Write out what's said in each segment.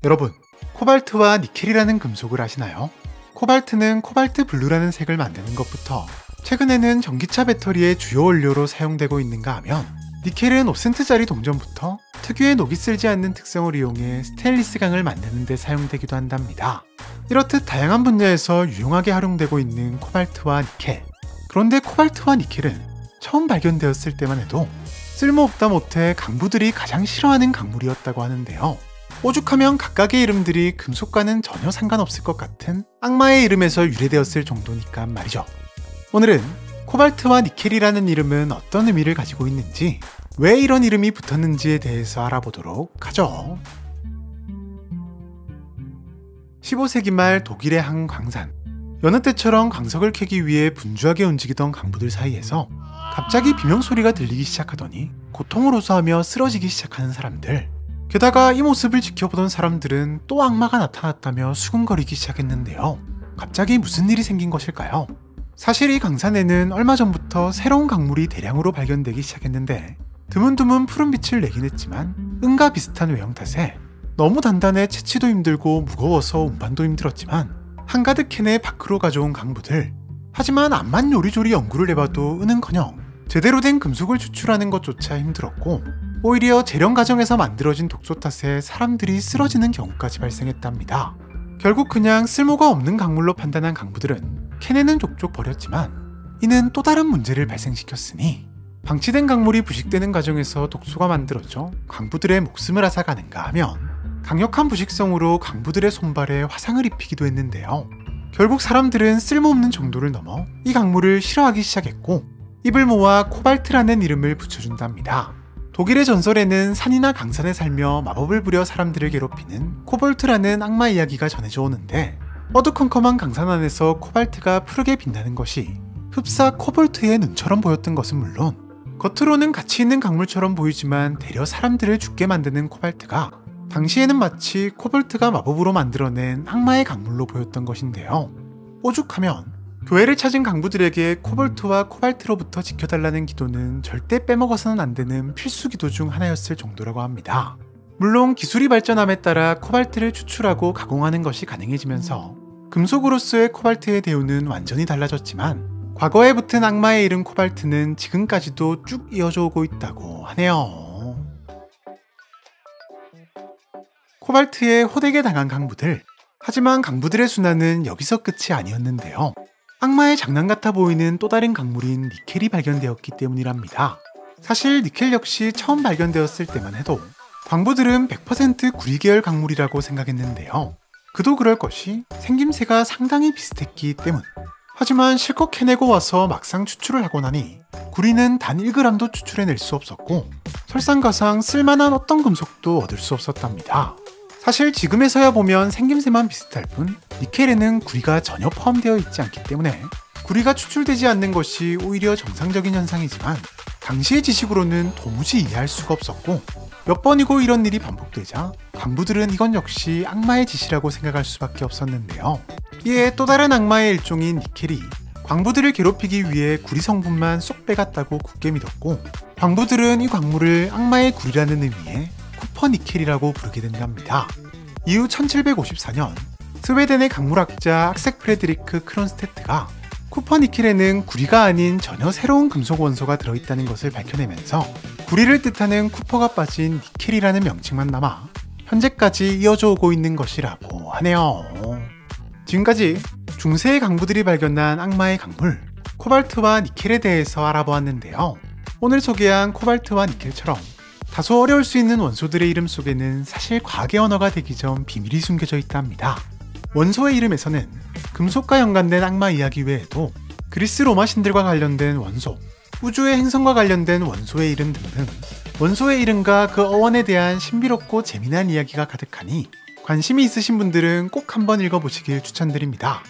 여러분, 코발트와 니켈이라는 금속을 아시나요? 코발트는 코발트 블루라는 색을 만드는 것부터 최근에는 전기차 배터리의 주요 원료로 사용되고 있는가 하면, 니켈은 5센트짜리 동전부터 특유의 녹이 쓸지 않는 특성을 이용해 스테인리스 강을 만드는 데 사용되기도 한답니다. 이렇듯 다양한 분야에서 유용하게 활용되고 있는 코발트와 니켈. 그런데 코발트와 니켈은 처음 발견되었을 때만 해도 쓸모없다 못해 강부들이 가장 싫어하는 강물이었다고 하는데요. 오죽하면 각각의 이름들이 금속과는 전혀 상관없을 것 같은 악마의 이름에서 유래되었을 정도니까 말이죠. 오늘은 코발트와 니켈이라는 이름은 어떤 의미를 가지고 있는지, 왜 이런 이름이 붙었는지에 대해서 알아보도록 하죠. 15세기 말 독일의 한 광산. 여느 때처럼 광석을 캐기 위해 분주하게 움직이던 강부들 사이에서 갑자기 비명소리가 들리기 시작하더니 고통을 호소하며 쓰러지기 시작하는 사람들. 게다가 이 모습을 지켜보던 사람들은 또 악마가 나타났다며 수군거리기 시작했는데요. 갑자기 무슨 일이 생긴 것일까요? 사실 이 광산에는 얼마 전부터 새로운 강물이 대량으로 발견되기 시작했는데, 드문드문 푸른 빛을 내긴 했지만 은과 비슷한 외형 탓에 너무 단단해 채취도 힘들고 무거워서 운반도 힘들었지만 한가득 캔에 밖으로 가져온 강부들. 하지만 암만 요리조리 연구를 해봐도 은은커녕 제대로 된 금속을 추출하는 것조차 힘들었고, 오히려 재련 과정에서 만들어진 독소 탓에 사람들이 쓰러지는 경우까지 발생했답니다. 결국 그냥 쓸모가 없는 강물로 판단한 강부들은 캔에는 족족 버렸지만, 이는 또 다른 문제를 발생시켰으니 방치된 강물이 부식되는 과정에서 독소가 만들어져 강부들의 목숨을 앗아가는가 하면, 강력한 부식성으로 강부들의 손발에 화상을 입히기도 했는데요. 결국 사람들은 쓸모없는 정도를 넘어 이 강물을 싫어하기 시작했고, 입을 모아 코발트라는 이름을 붙여준답니다. 독일의 전설에는 산이나 강산에 살며 마법을 부려 사람들을 괴롭히는 코볼트라는 악마 이야기가 전해져 오는데, 어두컴컴한 강산 안에서 코발트가 푸르게 빛나는 것이 흡사 코볼트의 눈처럼 보였던 것은 물론, 겉으로는 가치 있는 강물처럼 보이지만 되려 사람들을 죽게 만드는 코발트가 당시에는 마치 코볼트가 마법으로 만들어낸 악마의 강물로 보였던 것인데요. 오죽하면 교회를 찾은 강부들에게 코볼트와 코발트로부터 지켜달라는 기도는 절대 빼먹어서는 안 되는 필수 기도 중 하나였을 정도라고 합니다. 물론 기술이 발전함에 따라 코발트를 추출하고 가공하는 것이 가능해지면서 금속으로서의 코발트의 대우는 완전히 달라졌지만, 과거에 붙은 악마의 이름 코발트는 지금까지도 쭉 이어져 오고 있다고 하네요. 코발트에 호되게 당한 강부들. 하지만 강부들의 순환은 여기서 끝이 아니었는데요. 악마의 장난 같아 보이는 또 다른 강물인 니켈이 발견되었기 때문이랍니다. 사실 니켈 역시 처음 발견되었을 때만 해도 광부들은 100% 구리 계열 강물이라고 생각했는데요. 그도 그럴 것이 생김새가 상당히 비슷했기 때문. 하지만 실컷 캐내고 와서 막상 추출을 하고 나니 구리는 단 1g도 추출해낼 수 없었고, 설상가상 쓸만한 어떤 금속도 얻을 수 없었답니다. 사실 지금에서야 보면 생김새만 비슷할 뿐 니켈에는 구리가 전혀 포함되어 있지 않기 때문에 구리가 추출되지 않는 것이 오히려 정상적인 현상이지만, 당시의 지식으로는 도무지 이해할 수가 없었고, 몇 번이고 이런 일이 반복되자 강부들은 이건 역시 악마의 짓이라고 생각할 수밖에 없었는데요. 이에 또 다른 악마의 일종인 니켈이 광부들을 괴롭히기 위해 구리 성분만 쏙 빼갔다고 굳게 믿었고, 광부들은 이 광물을 악마의 구리라는 의미의 쿠퍼니켈이라고 부르게 된답니다. 이후 1754년 스웨덴의 강물학자 악색 프레드리크 크론스테트가 쿠퍼니켈에는 구리가 아닌 전혀 새로운 금속 원소가 들어있다는 것을 밝혀내면서 구리를 뜻하는 쿠퍼가 빠진 니켈이라는 명칭만 남아 현재까지 이어져 오고 있는 것이라고 하네요. 지금까지 중세의 강부들이 발견한 악마의 강물 코발트와 니켈에 대해서 알아보았는데요. 오늘 소개한 코발트와 니켈처럼 다소 어려울 수 있는 원소들의 이름 속에는 사실 과학의 언어가 되기 전 비밀이 숨겨져 있다 합니다. 원소의 이름에서는 금속과 연관된 악마 이야기 외에도 그리스 로마 신들과 관련된 원소, 우주의 행성과 관련된 원소의 이름 등등 원소의 이름과 그 어원에 대한 신비롭고 재미난 이야기가 가득하니 관심이 있으신 분들은 꼭 한번 읽어보시길 추천드립니다.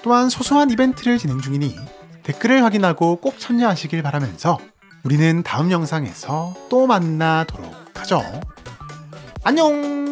또한 소소한 이벤트를 진행 중이니 댓글을 확인하고 꼭 참여하시길 바라면서 우리는 다음 영상에서 또 만나도록 하죠. 안녕!